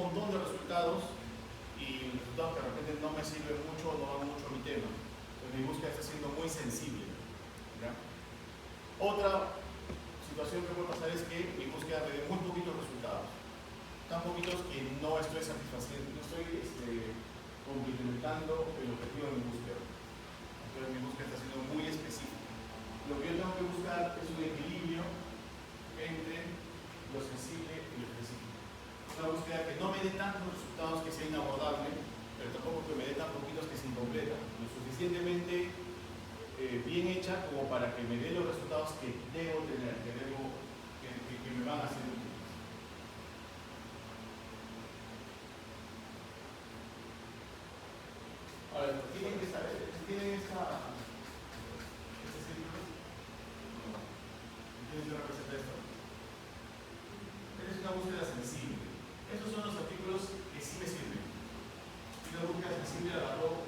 montón de resultados y resultados que de repente no me sirven mucho o no van mucho a mi tema. Entonces mi búsqueda está siendo muy sensible. ¿Ya? Otra situación que puede pasar es que mi búsqueda me dé muy poquitos resultados. Tan poquitos que no estoy satisfaciendo, no estoy complementando el objetivo de mi búsqueda. Entonces mi búsqueda está siendo muy específica. Lo que yo tengo que buscar es un equilibrio entre lo sensible y lo específico. Una búsqueda que no me dé tantos resultados que sea inabordable, pero tampoco que me dé tan poquitos que sea incompleta. Lo suficientemente bien hecha como para que me dé los resultados que debo tener, que me van a hacer útiles. Ahora, tienen que saber, tienen este círculo. ¿Quién se representa esto? Es una búsqueda sensible. Estos son los artículos que sí me sirven. Y la búsqueda sensible agarró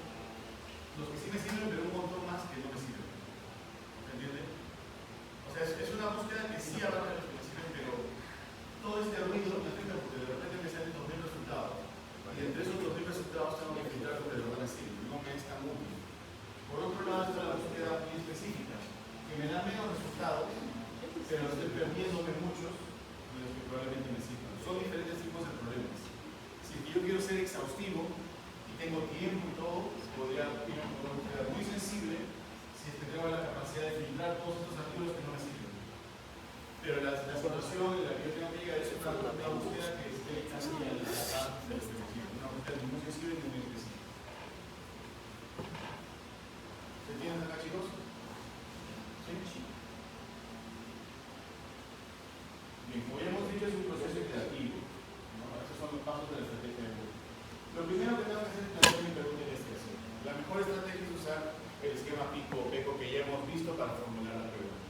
los que sí me sirven, pero un montón más que no me sirven. ¿Se entiende? O sea, es una búsqueda que sí abarca los que me sirven, pero todo este ruido me afecta porque de repente me salen 2000 resultados. Y entre esos 2000 resultados tengo que filtrar lo que de verdad me sirve. No me es tan útil. Por otro lado está la búsqueda muy específica, que me da menos resultados, pero estoy perdiéndome muchos de los que probablemente me sirvan. Son diferentes tipos de problemas. Si yo quiero ser exhaustivo y tengo tiempo y todo, podría ir a una búsqueda muy sensible si es que tengo la capacidad de filtrar todos estos artículos que no me sirven. Pero la situación en la que yo tengo que llegar es una búsqueda que esté casi a la edad del específico. Una búsqueda ni muy sensible ni muy específica. ¿Se entienden acá, chicos? ¿Sí? Bien, como ya hemos dicho, es un proceso iterativo, ¿no? Estos son los pasos de la estrategia de búsqueda. Lo primero que tengo que hacer es plantear mi pregunta de investigación. La mejor estrategia es usar el esquema PICO o PECO que ya hemos visto para formular la pregunta.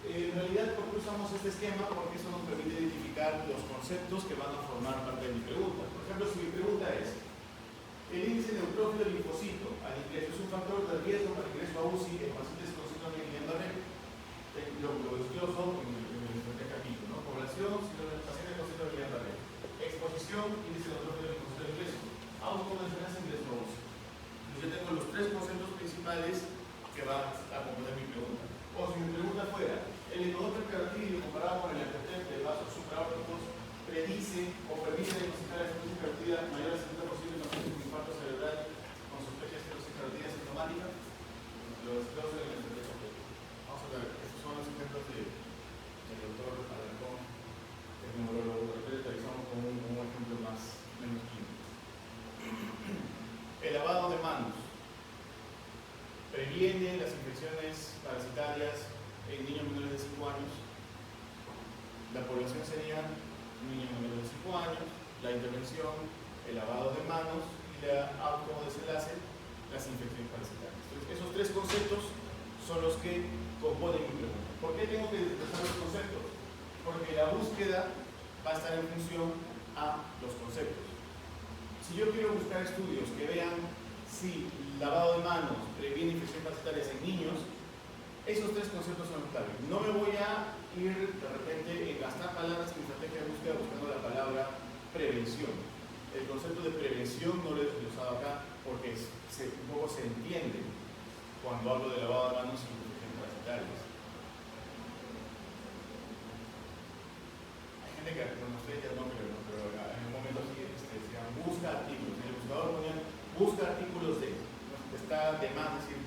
En realidad, ¿por qué usamos este esquema? Porque eso nos permite identificar los conceptos que van a formar parte de mi pregunta. Por ejemplo, si mi pregunta es: el índice neutrófilo linfocito al ingreso es un factor de riesgo para el ingreso a UCI en pacientes con síndrome de Guillain-Barré. Lo desgloso en el estrategia PICO, ¿no? Población, pacientes con síndrome de Guillain-Barré. Exposición, índice neutrófilo linfocito al ingreso. Autocondiciones ingreso a UCI. Yo tengo los tres conceptos principales que van a componer mi pregunta. O si mi pregunta fuera: el indicador precarotideo comparado con el antiotec de vasos supraórticos predice o permite diagnosticar la esclerosis carotida mayor al 70% en pacientes con infarto cerebral con sospecha de esclerosis carotida sintomática. Los esclerosis de la estrategia PECO. Vamos a ver, estos son los ejemplos del doctor Alarcón, el neurólogo. De repente realizamos con un ejemplo menos químico. El lavado de manos previene las infecciones parasitarias en niños menores de 5 años. La población sería niños menores de 5 años, la intervención, el lavado de manos y como desenlace, las infecciones parasitarias. Entonces, esos tres conceptos son los que componen mi pregunta. ¿Por qué tengo que desglosar los conceptos? Porque la búsqueda va a estar en función a los conceptos. Si yo quiero buscar estudios que vean si lavado de manos previene infecciones parasitarias en niños, esos tres conceptos son clave. No me voy a ir de repente en gastar palabras en mi estrategia de búsqueda buscando la palabra prevención. El concepto de prevención no lo he desglosado acá porque un poco se entiende cuando hablo de lavado de manos y infecciones parasitarias. Hay gente que reconoce ya no, pero en un momento sí decían busca artículos. En el buscador ponían busca artículos de. Está de más decir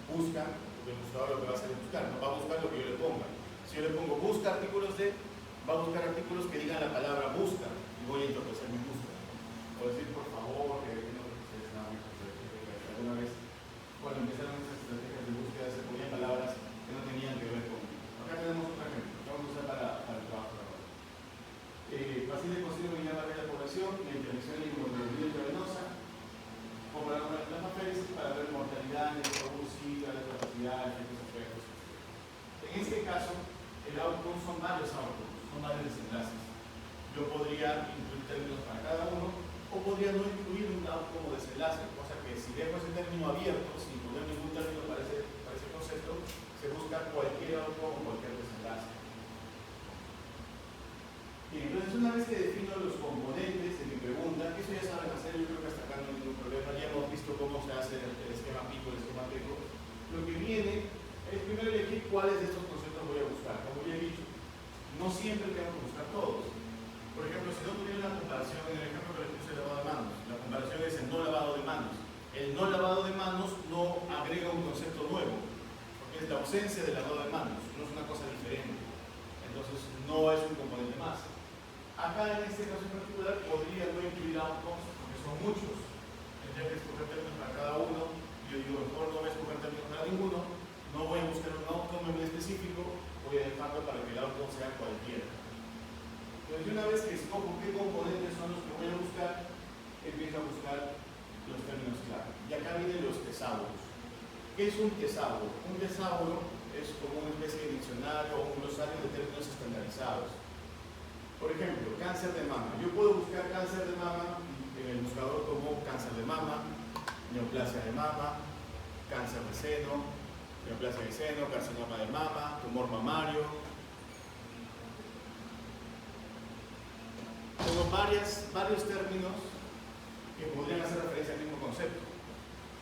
busca, porque el buscador lo que va a hacer es buscar, no va a buscar lo que yo le ponga. Si yo le pongo busca artículos de, va a buscar artículos que digan la palabra busca y voy a entorpecer mi búsqueda. O decir por favor que no ustedes nada más. Alguna vez cuando empezaron esas estrategias de búsqueda se ponían palabras que no tenían que ver con. Acá tenemos otro ejemplo que vamos a usar para el trabajo de ahora. Pacientes con síndrome de Guillain-Barré de la población, la intervención de inmunoglobulina intravenosa, comparado con el plasmaféresis para ver mortalidad, UCI, discapacidad, efectos efectos. En este caso, el outcome son varios outcomes, son varios desenlaces. Yo podría incluir términos para cada uno, o podría no incluir un outcome como desenlace, cosa que si dejo ese término abierto, sin poner ningún término para ese concepto, se busca cualquier outcome o cualquier desenlace. Bien, entonces una vez que defino los componentes de mi pregunta, que eso ya saben hacer, yo creo que hasta acá no hay ningún problema, ya hemos visto cómo se hace el esquema pico, el esquema teco. Lo que viene es primero elegir cuáles de estos conceptos voy a buscar. Como ya he dicho, no siempre tengo que buscar todos. Por ejemplo, si no tuviera una comparación, en el ejemplo que les puse de lavado de manos, la comparación es el no lavado de manos. El no lavado de manos no agrega un concepto nuevo, porque es la ausencia del lavado de manos, no es una cosa diferente. Entonces, no es un componente más. Acá, en este caso en particular, podría no incluir outcomes, porque son muchos. Tendría que escoger términos para cada uno. Yo digo, mejor no voy a escoger términos para ninguno. No voy a buscar un outcome en específico, voy a dejarlo para que el outcome sea cualquiera. Entonces, una vez que escojo qué componentes son los que voy a buscar, empiezo a buscar los términos clave. Y acá vienen los tesauros. ¿Qué es un tesauro? Un tesauro es como una especie de diccionario o un glosario de términos estandarizados. Por ejemplo, cáncer de mama. Yo puedo buscar cáncer de mama en el buscador como cáncer de mama, neoplasia de mama, cáncer de seno, neoplasia de seno, carcinoma de mama, tumor mamario. Tengo varios términos que podrían hacer referencia al mismo concepto,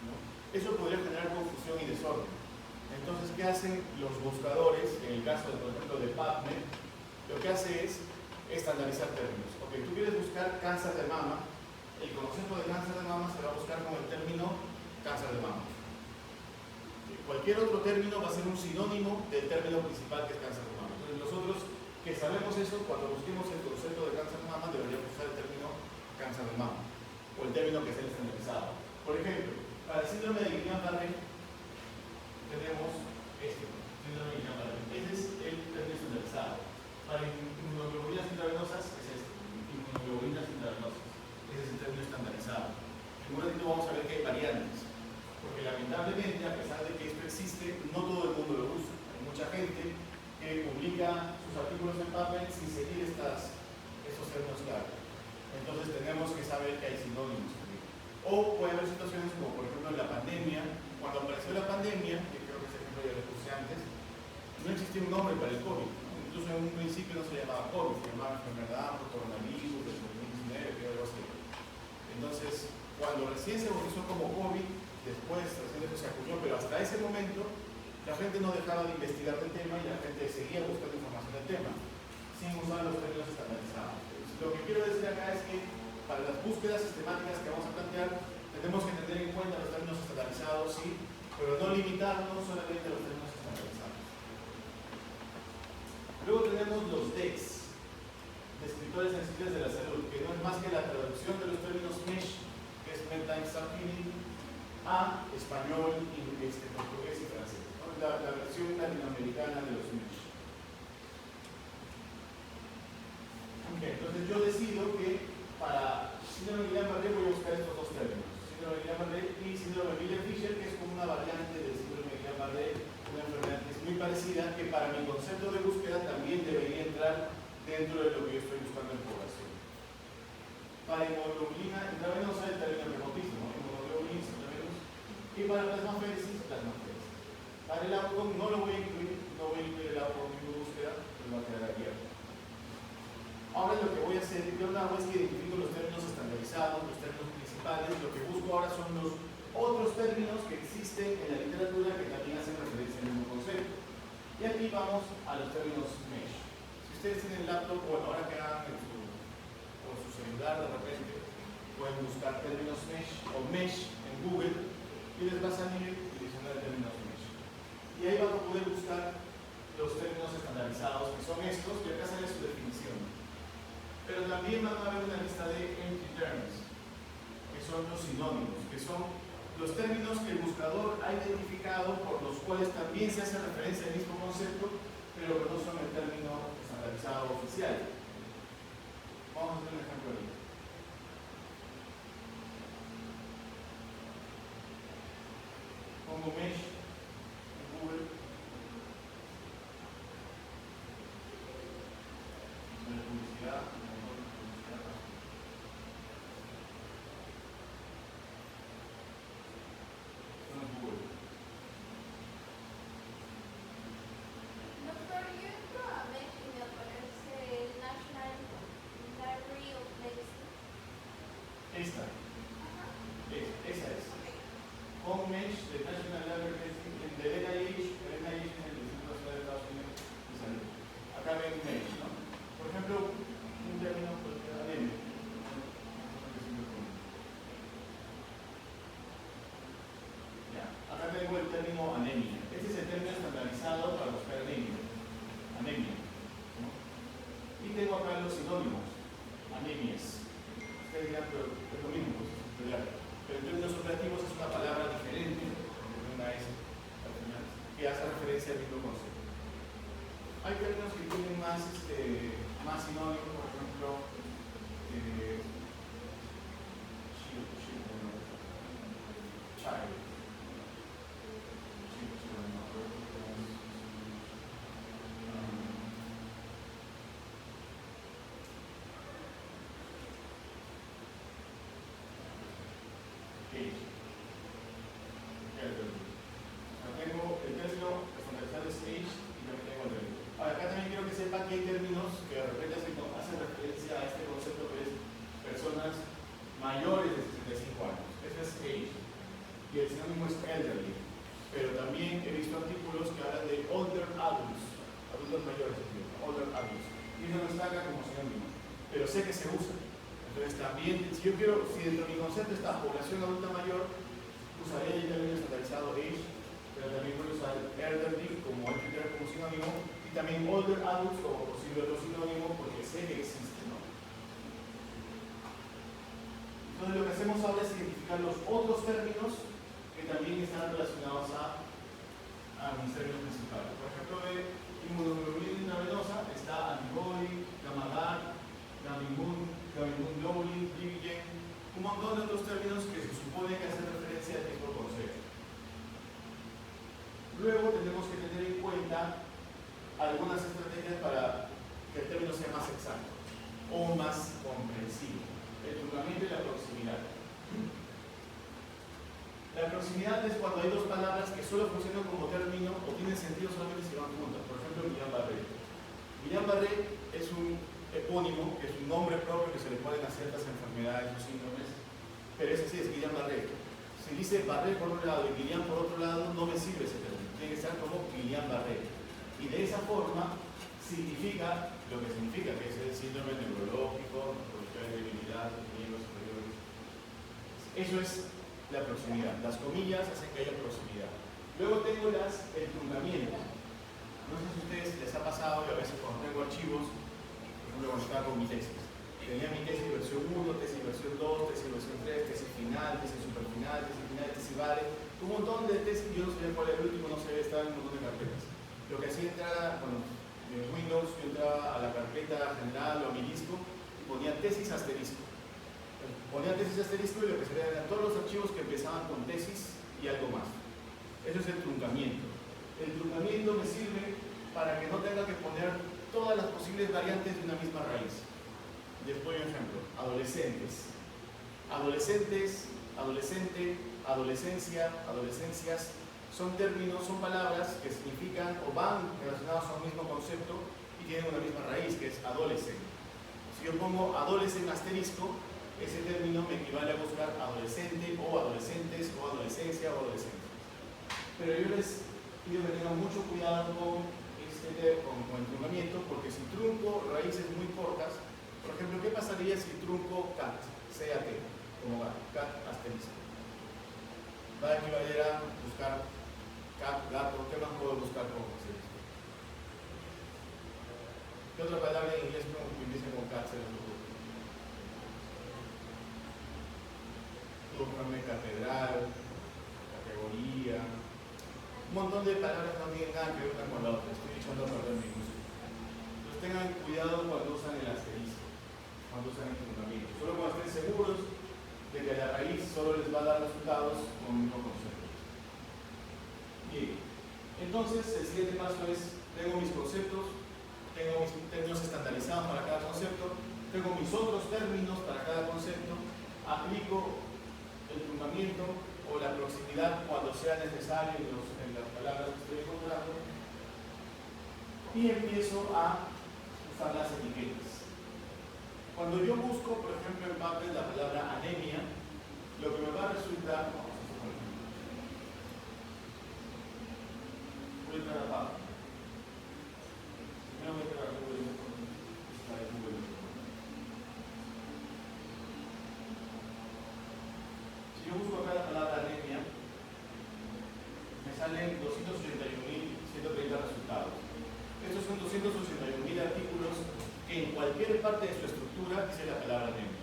¿no? Eso podría generar confusión y desorden. Entonces, ¿qué hacen los buscadores? En el caso, por ejemplo, de PubMed, lo que hace es estandarizar términos. Ok, tú quieres buscar cáncer de mama, el concepto de cáncer de mama se va a buscar con el término cáncer de mama. Cualquier otro término va a ser un sinónimo del término principal que es cáncer de mama. Entonces nosotros que sabemos eso, cuando busquemos el concepto de cáncer de mama deberíamos usar el término cáncer de mama o el término que es el estandarizado. Por ejemplo, para el síndrome de Guillain-Barré tenemos este, síndrome de Guillain-Barré. Este es el término estandarizado. Para inmunoglobulinas intravenosas es este, inmunoglobulinas intravenosas. Ese es el término estandarizado. En un ratito vamos a ver que hay variantes, porque lamentablemente, a pesar de que esto existe, no todo el mundo lo usa. Hay mucha gente que publica sus artículos en PubMed sin seguir estos términos clave. Entonces tenemos que saber que hay sinónimos también. O puede haber situaciones como, por ejemplo, en la pandemia. Cuando apareció la pandemia, que creo que ese ejemplo ya lo puse antes, no existía un nombre para el COVID. Incluso en un principio no se llamaba COVID, se llamaba enfermedad por coronavirus del 2019, creo algo así. Entonces, cuando recién se bautizó como COVID, después recién eso se acuñó, pero hasta ese momento la gente no dejaba de investigar del tema y la gente seguía buscando información del tema, sin usar los términos estandarizados. Lo que quiero decir acá es que para las búsquedas sistemáticas que vamos a plantear, tenemos que tener en cuenta los términos estandarizados, sí, pero no limitarnos solamente a los términos estandarizados. Luego tenemos los DEX, descriptores sensibles de la salud, que no es más que la traducción de los términos MESH, que es Medline Subclinic, a español, portugués y francés, ¿no? La versión latinoamericana de los MESH. Okay, entonces yo decido que para síndrome de Guillain-Barré voy a buscar estos dos términos, síndrome de Guillain-Barré y síndrome de Miller-Fisher, que es como una variante del síndrome de Guillain-Barré, una enfermedad que es muy parecida, que para mi concepto de búsqueda también debería entrar dentro de lo que yo estoy buscando en población. Para inmunoglobulina intravenosa, el término remotismo, ¿no? Inmunoglobulina intravenosa. Y para plasmaféresis, plasmaféresis. Para el outcome no lo voy a incluir, no voy a incluir el outcome en mi búsqueda, pero va a quedar abierto. Ahora lo que voy a hacer, yo lo hago es que identifico los términos estandarizados, los términos principales. Lo que busco ahora son los otros términos que existen en la literatura que también hacen referencia al mismo concepto. Y aquí vamos a los términos MESH. Si ustedes tienen laptop, bueno, ahora que hagan o su celular de repente, pueden buscar términos MESH o MESH en Google y les va a salir el diccionario de términos MESH. Y ahí van a poder buscar los términos estandarizados, que son estos, y acá sale su definición. Pero también van a ver una lista de empty terms, que son los sinónimos, que son los términos que el buscador ha identificado por los cuales también se hace referencia al mismo concepto, pero que no son el término estandarizado oficial. Vamos a hacer un ejemplo ahorita. Pongo mesh en Google. Publicidad. Doctor, yo entro a Mesh y me aparece Esta. Esa es. Home Mesh de National Laboratory del NIH. El NIH es el Instituto Nacional de Estados Unidos de Salud. Acá ven Mesh, ¿no? Por ejemplo, un término anemia. Acá tengo el término anemia. Este es el término estandarizado para buscar anemia. Anemia. ¿No? Y tengo acá los sinónimos. Anemias. Ustedes dirán, pero es lo mismo, pues, pero en términos operativos es una palabra diferente, una S al final, que hace referencia al mismo concepto. Hay términos que tienen más sinónimos, por ejemplo, child. Tengo el término estandarizado es age y también tengo el término. Ahora, acá también quiero que sepan que hay términos que de repente hacen referencia a este concepto que es personas mayores de 65 años. Ese es age. Y el sinónimo es elderly. Pero también he visto artículos que hablan de older adults, adultos mayores, older adults. Y eso no está acá como sinónimo, pero sé que se usa. Entonces también, si dentro de mi concepto está población adulta mayor, usaría el término estandarizado age, pero también puedo usar elderly como sinónimo y también older adults como posible otro sinónimo porque sé que existe, ¿no? Entonces lo que hacemos ahora es identificar los otros términos que también están relacionados a mis términos principales. Por ejemplo, de inmunoglobulina venosa está antibody, gamma-GAR, gamma-immune globulin, Livigen, un montón de otros términos que se supone que hacen referencia al mismo concepto. Luego tenemos que tener en cuenta algunas estrategias para que el término sea más exacto o más comprensivo. El truncamiento y la proximidad. La proximidad es cuando hay dos palabras que solo funcionan como término o tienen sentido solamente si van juntas. Por ejemplo, Guillain-Barré. Guillain-Barré es un epónimo, que es un nombre propio que se le ponen a ciertas enfermedades o síndromes, pero ese sí es Guillain-Barré. Si dice Barré por un lado y Guillain por otro lado, no me sirve ese término. Tiene que ser como Guillain-Barré. Y de esa forma significa lo que significa, que es el síndrome neurológico, producción de debilidad, miembros superiores. Eso es la proximidad. Las comillas hacen que haya proximidad. Luego tengo el truncamiento. No sé si a ustedes les ha pasado, y a veces cuando tengo archivos, cuando estaba con mi tesis. Tenía mi tesis versión 1, tesis versión 2, tesis versión 3, tesis final, tesis superfinal, tesis vale. Un montón de tesis, yo no sabía cuál era el último, no sabía, estaba en un montón de carpetas. Lo que hacía entrar, en Windows, yo entraba a la carpeta general o a mi disco y ponía tesis asterisco. Ponía tesis asterisco y lo que sería eran todos los archivos que empezaban con tesis y algo más. Eso es el truncamiento. El truncamiento me sirve para que no tenga que poner todas las posibles variantes de una misma raíz. Les doy un ejemplo. Adolescentes. Adolescentes, adolescente, adolescencia, adolescencias. Son términos, son palabras que significan o van relacionados a un mismo concepto y tienen una misma raíz, que es adolescente. Si yo pongo adolescente asterisco, ese término me equivale a buscar adolescente o adolescentes o adolescencia o adolescentes. Pero yo les pido que tengan mucho cuidado con el truncamiento, porque si trunco raíces muy cortas, por ejemplo, ¿qué pasaría si trunco cat, CAT, como va, cat asterisco? Va a equivaler a buscar cat, gato, ¿qué más puedo buscar con asterisco? ¿Qué otra palabra en inglés que empiece con cat se les ocurre? Búscame catedral, categoría. Un montón de palabras no tienen nada que ver una con la otra, estoy echando a perder mi uso. Entonces tengan cuidado cuando usan el asterisco, cuando usan el truncamiento. Solo cuando estén seguros de que la raíz solo les va a dar resultados con un mismo concepto. Bien, entonces el siguiente paso es, tengo mis conceptos, tengo mis términos estandarizados para cada concepto, tengo mis otros términos para cada concepto, aplico el truncamiento o la proximidad cuando sea necesario en las palabras que estoy encontrando y empiezo a usar las etiquetas. Cuando yo busco, por ejemplo, en Babel la palabra anemia, lo que me va a resultar, voy a entrar a Babel. Primero voy a entrar a Google. Está en Google. Si yo busco acá la palabra anemia, me salen 281.130 resultados. Estos son 281.000 artículos que en cualquier parte de su estructura dice la palabra anemia.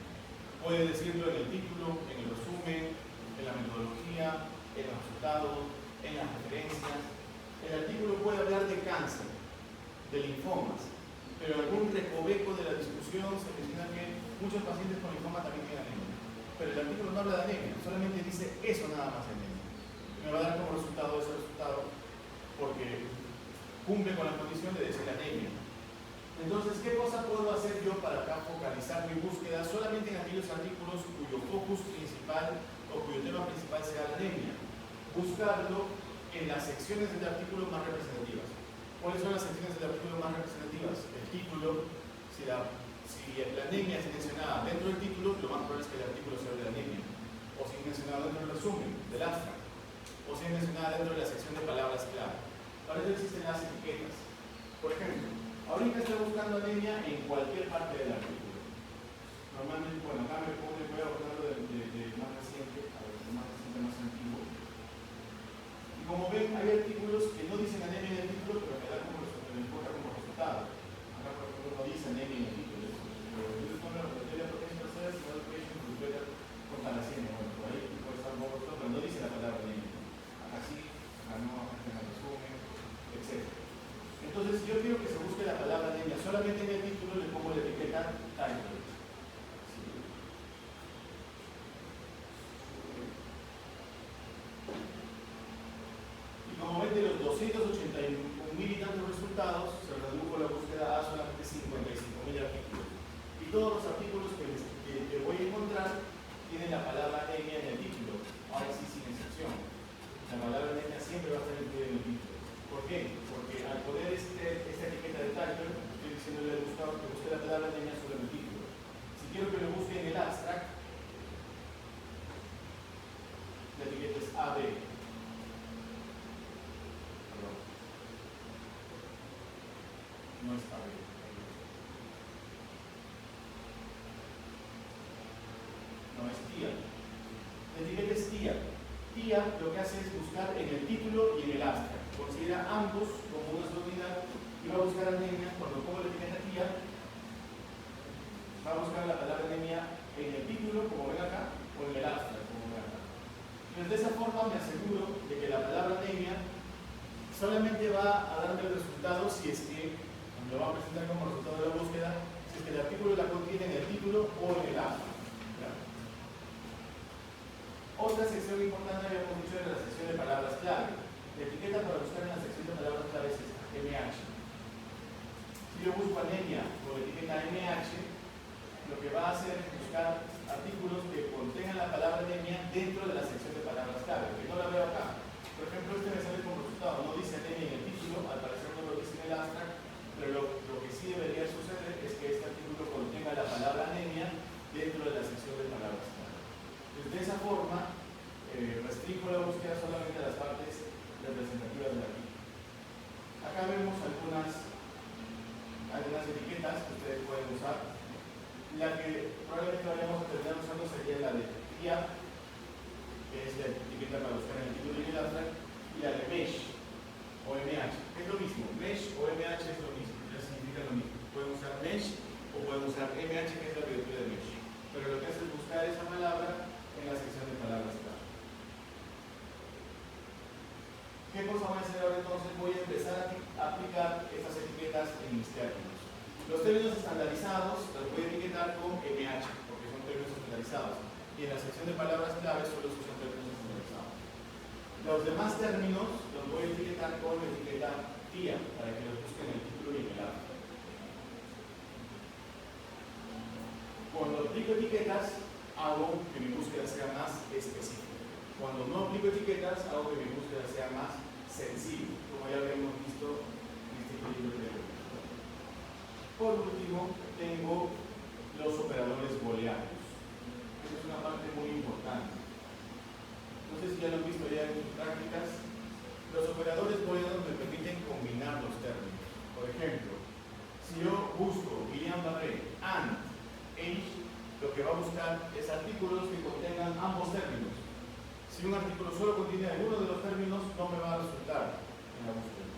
Puede decirlo en el título, en el resumen, en la metodología, en los resultados, en las referencias. El artículo puede hablar de cáncer, de linfomas, pero en algún recoveco de la discusión se menciona que muchos pacientes con linfoma también tienen anemia. Pero el artículo no habla de anemia, solamente dice eso nada más de anemia. Me va a dar como resultado ese resultado porque cumple con la condición de decir anemia. Entonces, ¿qué cosa puedo hacer yo para acá focalizar mi búsqueda solamente en aquellos artículos cuyo focus principal o cuyo tema principal sea la anemia? Buscarlo en las secciones del artículo más representativas. ¿Cuáles son las secciones del artículo más representativas? El título, si la anemia es mencionada dentro del título, lo más probable es que el artículo sea de la anemia. O si es mencionada dentro del resumen, del abstract. O si es mencionada dentro de la sección de palabras clave. Para eso existen las etiquetas. Por ejemplo, ahorita estoy buscando anemia en cualquier parte del artículo. Normalmente, bueno, acá me voy a buscarlo de más reciente, a ver, más reciente, más antiguo. Y como ven, hay artículos que no dicen anemia en el título, pero me dan como resultado. Acá, por ejemplo, no dice anemia en el título. Yo no me refiero a proteínas terceras, sino a education completa con talasemia. Bueno, por ahí puede estar un poco, pero no dice la palabra anemia. Acá sí, acá no, acá en el resumen, etc. Entonces, yo quiero que se busque la palabra anemia. Solamente en el título le pongo la etiqueta title. ¿Sí? Y como ven, de los 281.000 y tantos resultados, se redujo la búsqueda a solamente 55.000 artículos. Y todos los artículos que voy a encontrar tienen la palabra anemia en el título. Ahora sí, sin excepción. La palabra anemia siempre va a estar incluida en el título. ¿Por qué? Porque al poner esta etiqueta de title, estoy diciéndole al buscador que busque la palabra anemia sobre el título. Si quiero que lo busque en el abstract, la etiqueta es AB. Perdón. No es AB. No es TIA. La etiqueta es TIA. TIA lo que hace es buscar en el título y en el abstract. Considera ambos como una sola unidad y va a buscar anemia. Cuando pongo la etiqueta TIA, va a buscar la palabra anemia en el título, como ven acá, o en el abstract, como ven acá. Entonces, de esa forma me aseguro de que la palabra anemia solamente va a darme el resultado si es que, me lo va a presentar como resultado de la búsqueda, si es que el artículo la contiene en el título o en el abstract. Otra sección importante habíamos dicho era la sección de palabras clave. La etiqueta para buscar en la sección de palabras claves es MH. Si yo busco anemia con la etiqueta MH, lo que va a hacer es buscar artículos que contengan la palabra anemia dentro de la sección de palabras clave, que no la veo acá. Por ejemplo, este me sale como resultado, no dice anemia en el título, al parecer no lo dice en el abstract, pero lo que sí debería suceder es que este artículo contenga la palabra anemia dentro de la sección de palabras clave. Entonces, de esa forma, restringo la búsqueda solamente a las partes representativas del artículo. Acá vemos algunas etiquetas que ustedes pueden usar. La que probablemente vayamos a terminar usando sería la de TIA, que es la etiqueta para buscar en el título y el abstract, y la de MESH o MH. Es lo mismo, MESH o MH es lo mismo, ya significa lo mismo. Pueden usar MESH o pueden usar MH, que es la abreviatura de MESH. Pero lo que hace es buscar esa palabra en la sección de palabras clave. ¿Qué cosa voy a hacer ahora entonces? Voy a empezar a aplicar estas etiquetas en mis términos. Los términos estandarizados los voy a etiquetar con MH, porque son términos estandarizados. Y en la sección de palabras claves solo se usan términos estandarizados. Los demás términos los voy a etiquetar con la etiqueta TIA, para que los busquen en el título y en el abstract. Cuando aplico etiquetas, hago que mi búsqueda sea más específica. Cuando no aplico etiquetas, hago que mi búsqueda sea más sencilla, como ya habíamos visto en este libro de hoy. Por último, tengo los operadores booleanos. Esa es una parte muy importante. No sé si ya lo han visto ya en sus prácticas. Los operadores booleanos me permiten combinar los términos. Por ejemplo, si yo busco Guillain-Barré and age, lo que va a buscar es artículos que contengan ambos términos. Si un artículo solo contiene alguno de los términos, no me va a resultar en la búsqueda.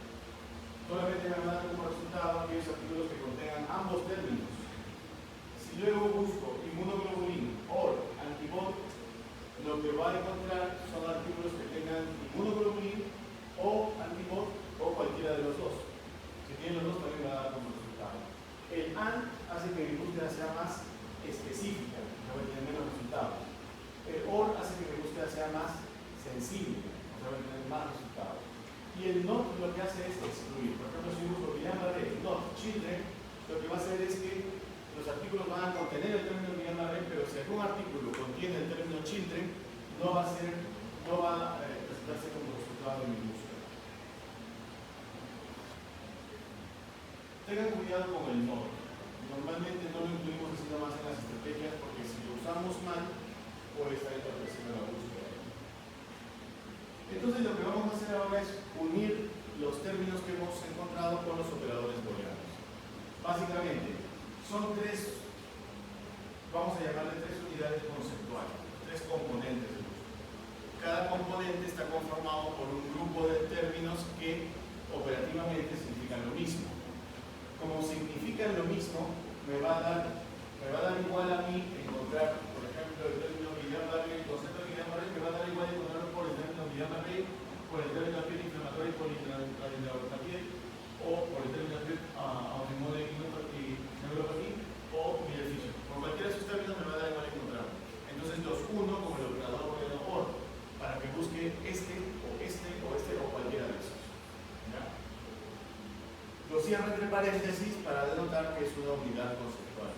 Solamente me va a dar como resultado aquellos artículos que contengan ambos términos. Si luego busco inmunoglobulin o antibody, lo que va a encontrar son artículos que tengan inmunoglobulin o antibody o cualquiera de los dos. Si tiene los dos, también me va a dar como resultado. El AND hace que mi búsqueda sea más específica, no va a tener menos resultados. El OR hace que mi búsqueda sea más sensible, o sea, va a tener más resultados. Y el NOT lo que hace es excluir. Por ejemplo, si busco Guillain-Barré NOT children, lo que va a hacer es que los artículos van a contener el término Guillain-Barré, pero si algún artículo contiene el término children, no va a presentarse como resultado de mi búsqueda. Tengan cuidado con el NOT. Normalmente no lo incluimos así nomás en las estrategias porque si lo usamos mal, puede estar entorpeciendo la búsqueda. Entonces lo que vamos a hacer ahora es unir los términos que hemos encontrado con los operadores booleanos. Básicamente, son tres, vamos a llamarle tres unidades conceptuales, tres componentes de búsqueda. Cada componente está conformado por un grupo de términos que operativamente significan lo mismo. Como significan lo mismo, me va a dar igual a mí encontrar, por ejemplo, el término Guillain-Barré, el concepto de Guillain-Barré me va a dar igual encontrar por el término Guillain-Barré, por el término de piel inflamatoria y polineuropatía, o por el término de neuropatía, o mieloficio. Por cualquiera de esos términos me va a dar igual encontrar. Entonces los uno como el operador booleano OR, para que busque este, o cualquiera de esos. ¿Ya? Lo cierro entre paréntesis para denotar que es una unidad conceptual.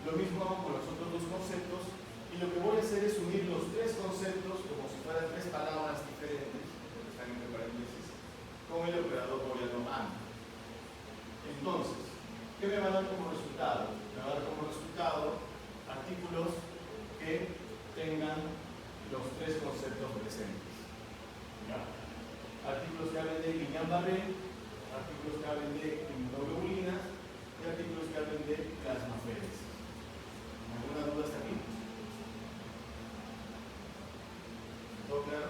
Lo mismo hago con los otros dos conceptos y lo que voy a hacer es unir los tres conceptos como si fueran tres palabras diferentes, que están entre paréntesis, con el operador booleano AND. Entonces, ¿qué me va a dar como resultado? Me va a dar como resultado artículos que tengan los tres conceptos presentes. ¿Ya? Artículos que hablen de Guillain-Barré, artículos que hablen de inmunoglobulinas y artículos que hablen de plasmaféresis. ¿Alguna duda hasta aquí? ¿Todo claro?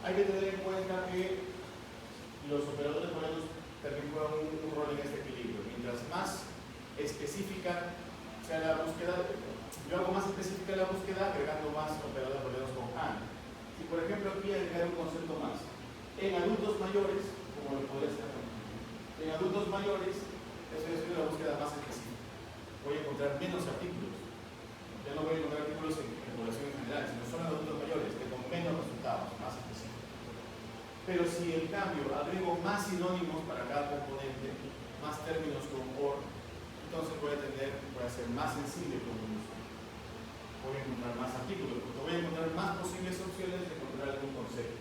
Hay que tener en cuenta que los operadores booleanos también juegan un rol en este equilibrio. Mientras más específica sea la búsqueda, yo hago más específica la búsqueda agregando más operadores booleanos con AND. Si por ejemplo aquí agregar un concepto más, en adultos mayores, como lo podría hacer, en adultos mayores, eso es una búsqueda más específica. Voy a encontrar menos artículos. Ya no voy a encontrar artículos en población en general, sino solo en adultos mayores, que con menos resultados, más específicos. Pero si en cambio agrego más sinónimos para cada componente, más términos con OR, entonces voy a ser más sensible con mi búsqueda. Voy a encontrar más artículos, porque voy a encontrar más posibles opciones de encontrar algún concepto.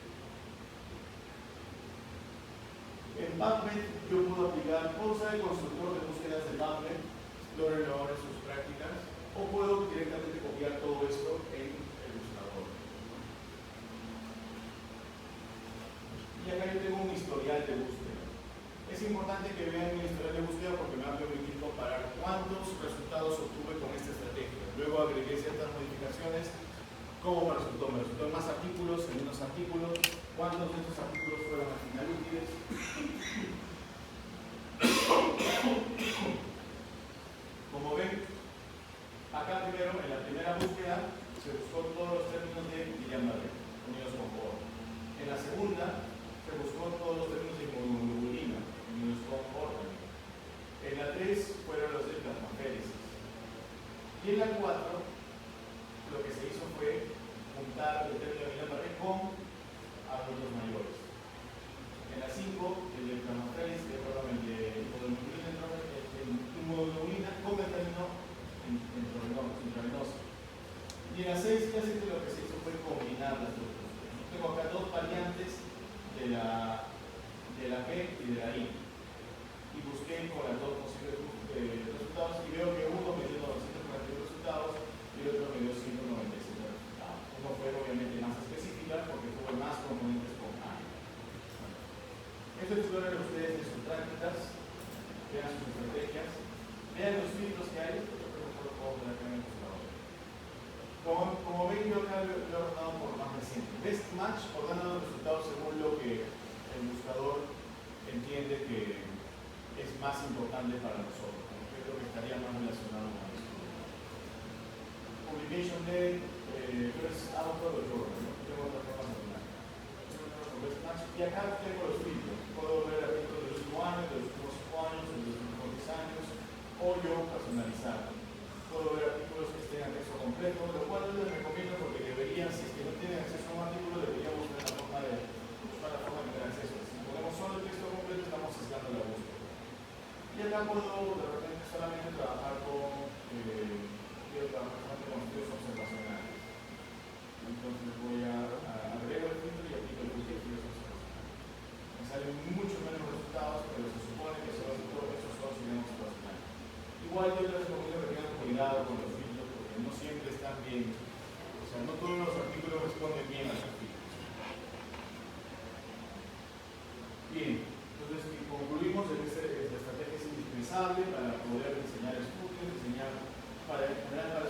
En PubMed yo puedo usar el constructor de búsquedas de PubMed, explórenlo ahora en sus prácticas, o puedo directamente copiar todo esto en el buscador. Y acá yo tengo un historial de búsqueda. Es importante que vean mi historial de búsqueda porque me va a permitir comparar cuántos resultados obtuve con esta estrategia. Luego agregué ciertas modificaciones. ¿Cómo me resultó? Me resultó en más artículos, en menos artículos. ¿Cuántos de estos artículos fueron al final útiles? Como ven, acá primero, en la primera búsqueda, se buscó todos los términos de Guillain-Barré, unidos con OR. En la segunda, se buscó todos los términos de inmunoglobulina, unidos con OR. En la 3 fueron los de plasmaféresis. Y en la 4, lo que se hizo fue juntar el término de Guillain-Barré con adultos mayores. En B y de la I. Y busqué con las dos posibles resultados y veo que uno me dio 941 resultados y el otro me dio 197 resultados. Uno fue obviamente más específica porque tuve más componentes con A. Bueno, esto exploren ustedes en sus prácticas, vean sus estrategias, vean los filtros que hay. Yo creo que lo puedo poner acá en el buscador. Como ven, yo acá lo he ordenado por lo más reciente. Best Match ordena los resultados según lo que el buscador entiende que es más importante para nosotros. Yo creo que estaría más relacionado con esto. Publication Day, first author o journal, ¿no? Tengo otra forma de ordenar. Best Match, y acá tengo los filtros. Puedo ver artículos del último año, de los últimos 5 años, de los últimos 10 años, o yo personalizar. Puedo ver artículos que estén en texto completo, lo cual les recomiendo porque deberían, si es que no tienen acceso a un artículo, deberían buscar la forma de tener acceso. Si ponemos solo el texto completo, estamos sesgando la búsqueda. Y acá puedo de repente solamente trabajar con estudios observacionales. Entonces voy a agregar el filtro y aplico el filtro de estudios observacionales. Me salen mucho menos resultados, pero se supone que esos solo serían observacionales. Igual yo les recomiendo que tengan cuidado con los filtros porque no siempre están bien. O sea, no todos los artículos responden bien a sus filtros. Bien, entonces concluimos de que esta estrategia es indispensable para poder diseñar estudios, para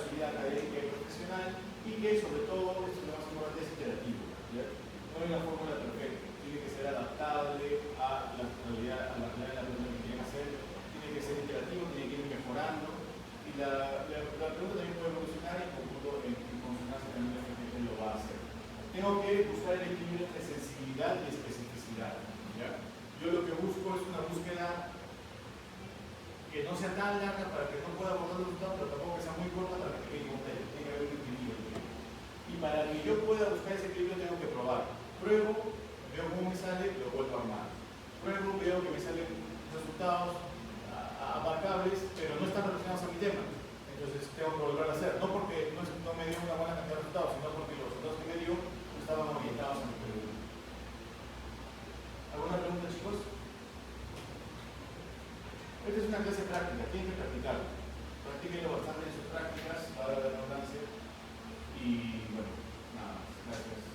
su vida académica y profesional, y que sobre todo, esto es lo más importante, es iterativo. ¿Ya? No hay una fórmula perfecta, tiene que ser adaptable a la realidad, de la persona que quieren hacer, tiene que ser iterativo, tiene que ir mejorando, y la pregunta también puede evolucionar y en consonancia también la gente lo va a hacer. Tengo que buscar el equilibrio entre sensibilidad y especificidad. ¿Ya? Yo lo que busco es una búsqueda que no sea tan larga para que no pueda abordar los resultados, pero tampoco que sea muy corta para que quede completa. Tiene que haber un equilibrio. Y para que yo pueda buscar ese equilibrio tengo que probar. Pruebo, veo cómo me sale, lo vuelvo a armar. Pruebo, veo que me salen resultados abarcables, pero no están relacionados a mi tema. Entonces tengo que volver a hacer. No porque no me dio una buena cantidad de resultados, sino porque los resultados que me dio no estaban orientados a mi pregunta. ¿Alguna pregunta, chicos? Esta es una clase práctica, tienen que practicarlo. Practíquenlo bastante en sus prácticas, para la redundancia. Y bueno, nada más. Gracias.